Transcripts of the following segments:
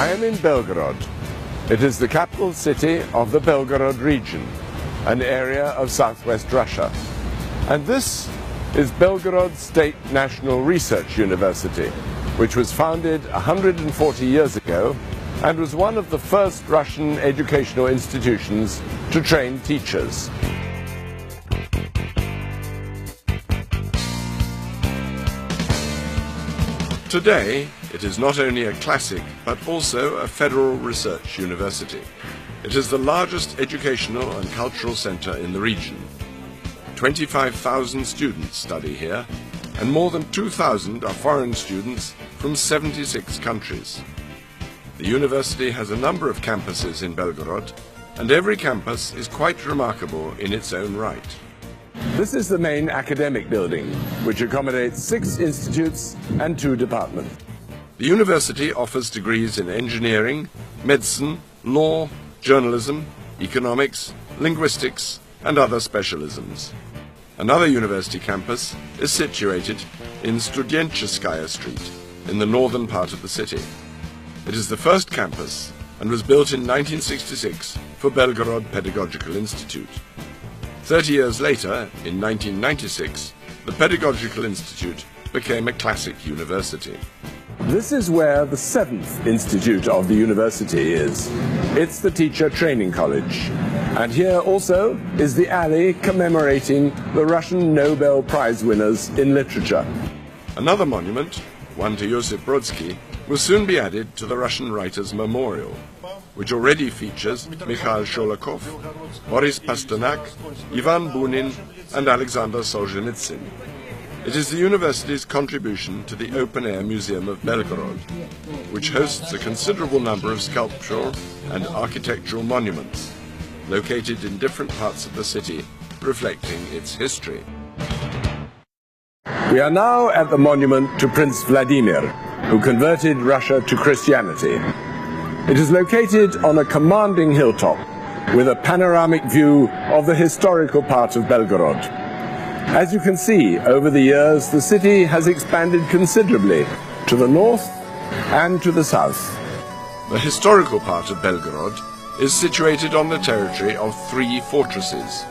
I am in Belgorod. It is the capital city of the Belgorod region, an area of southwest Russia. And this is Belgorod State National Research University, which was founded 140 years ago and was one of the first Russian educational institutions to train teachers. Today, it is not only a classic, but also a federal research university. It is the largest educational and cultural center in the region. 25,000 students study here, and more than 2,000 are foreign students from 76 countries. The university has a number of campuses in Belgorod, and every campus is quite remarkable in its own right. This is the main academic building, which accommodates 6 institutes and 2 departments. The university offers degrees in engineering, medicine, law, journalism, economics, linguistics, and other specialisms. Another university campus is situated in Studentskaya Street, in the northern part of the city. It is the first campus and was built in 1966 for Belgorod Pedagogical Institute. 30 years later, in 1996, the Pedagogical Institute became a classic university. This is where the 7th institute of the university is. It's the Teacher Training College. And here also is the alley commemorating the Russian Nobel Prize winners in literature. Another monument, one to Josip Brodsky, will soon be added to the Russian Writers' Memorial, which already features Mikhail Sholokhov, Boris Pasternak, Ivan Bunin, and Alexander Solzhenitsyn. It is the university's contribution to the Open-Air Museum of Belgorod, which hosts a considerable number of sculptural and architectural monuments, located in different parts of the city, reflecting its history. We are now at the monument to Prince Vladimir, who converted Russia to Christianity. It is located on a commanding hilltop with a panoramic view of the historical part of Belgorod. As you can see, over the years, the city has expanded considerably to the north and to the south. The historical part of Belgorod is situated on the territory of 3 fortresses,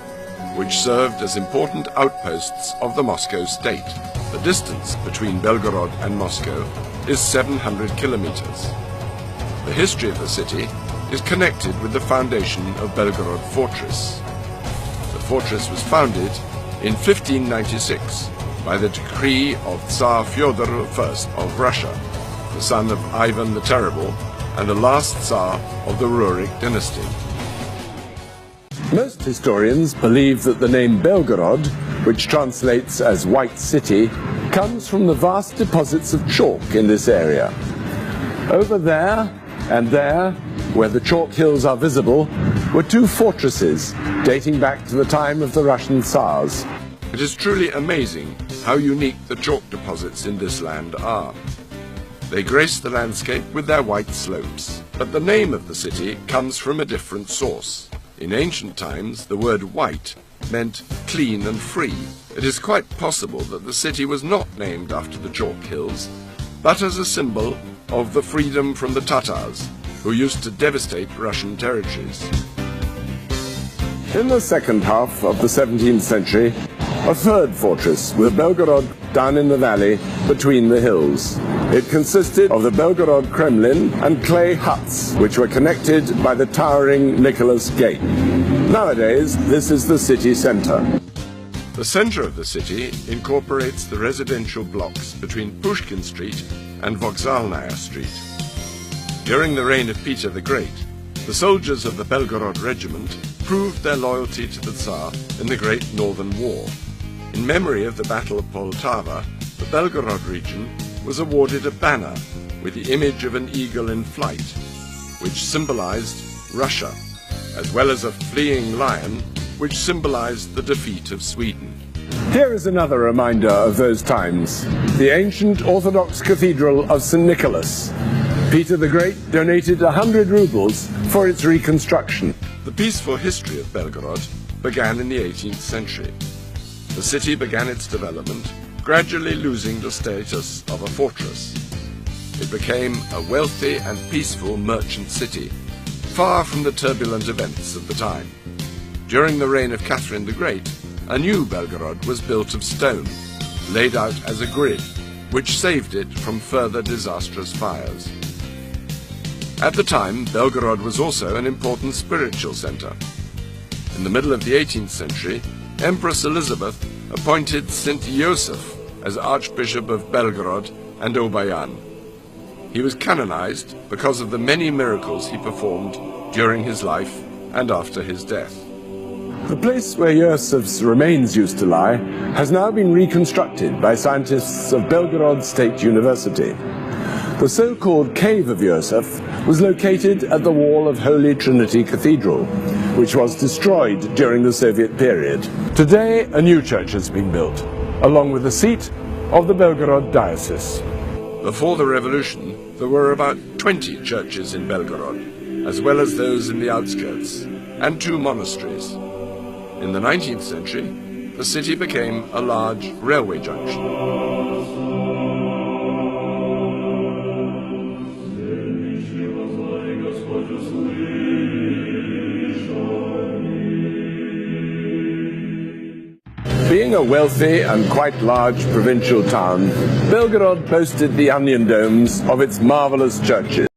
which served as important outposts of the Moscow state. The distance between Belgorod and Moscow is 700 kilometers. The history of the city is connected with the foundation of Belgorod Fortress. The fortress was founded in 1596 by the decree of Tsar Fyodor I of Russia, the son of Ivan the Terrible and the last Tsar of the Rurik dynasty. Most historians believe that the name Belgorod, which translates as White City, comes from the vast deposits of chalk in this area. Over there and there, where the chalk hills are visible, were 2 fortresses dating back to the time of the Russian Tsars. It is truly amazing how unique the chalk deposits in this land are. They grace the landscape with their white slopes. But the name of the city comes from a different source. In ancient times, the word white meant clean and free. It is quite possible that the city was not named after the chalk hills, but as a symbol of the freedom from the Tatars, who used to devastate Russian territories. In the second half of the 17th century, a 3rd fortress with Belgorod down in the valley between the hills. It consisted of the Belgorod Kremlin and clay huts, which were connected by the towering Nicholas Gate. Nowadays, this is the city center. The center of the city incorporates the residential blocks between Pushkin Street and Vokzalnaya Street. During the reign of Peter the Great, the soldiers of the Belgorod Regiment proved their loyalty to the Tsar in the Great Northern War. In memory of the Battle of Poltava, the Belgorod region was awarded a banner with the image of an eagle in flight, which symbolized Russia, as well as a fleeing lion, which symbolized the defeat of Sweden. Here is another reminder of those times, the ancient Orthodox Cathedral of St. Nicholas. Peter the Great donated 100 rubles for its reconstruction. The peaceful history of Belgorod began in the 18th century. The city began its development, gradually losing the status of a fortress. it became a wealthy and peaceful merchant city, far from the turbulent events of the time. During the reign of Catherine the Great, a new Belgorod was built of stone, laid out as a grid, which saved it from further disastrous fires. At the time, Belgorod was also an important spiritual center. In the middle of the 18th century, Empress Elizabeth appointed St. Joseph as Archbishop of Belgorod and Obayan. He was canonized because of the many miracles he performed during his life and after his death. The place where Yosef's remains used to lie has now been reconstructed by scientists of Belgorod State University. The so-called Cave of Yosef was located at the wall of Holy Trinity Cathedral, which was destroyed during the Soviet period. Today, a new church has been built, along with the seat of the Belgorod diocese. Before the revolution, there were about 20 churches in Belgorod, as well as those in the outskirts, and 2 monasteries. In the 19th century, the city became a large railway junction. Being a wealthy and quite large provincial town, Belgorod boasted the onion domes of its marvelous churches.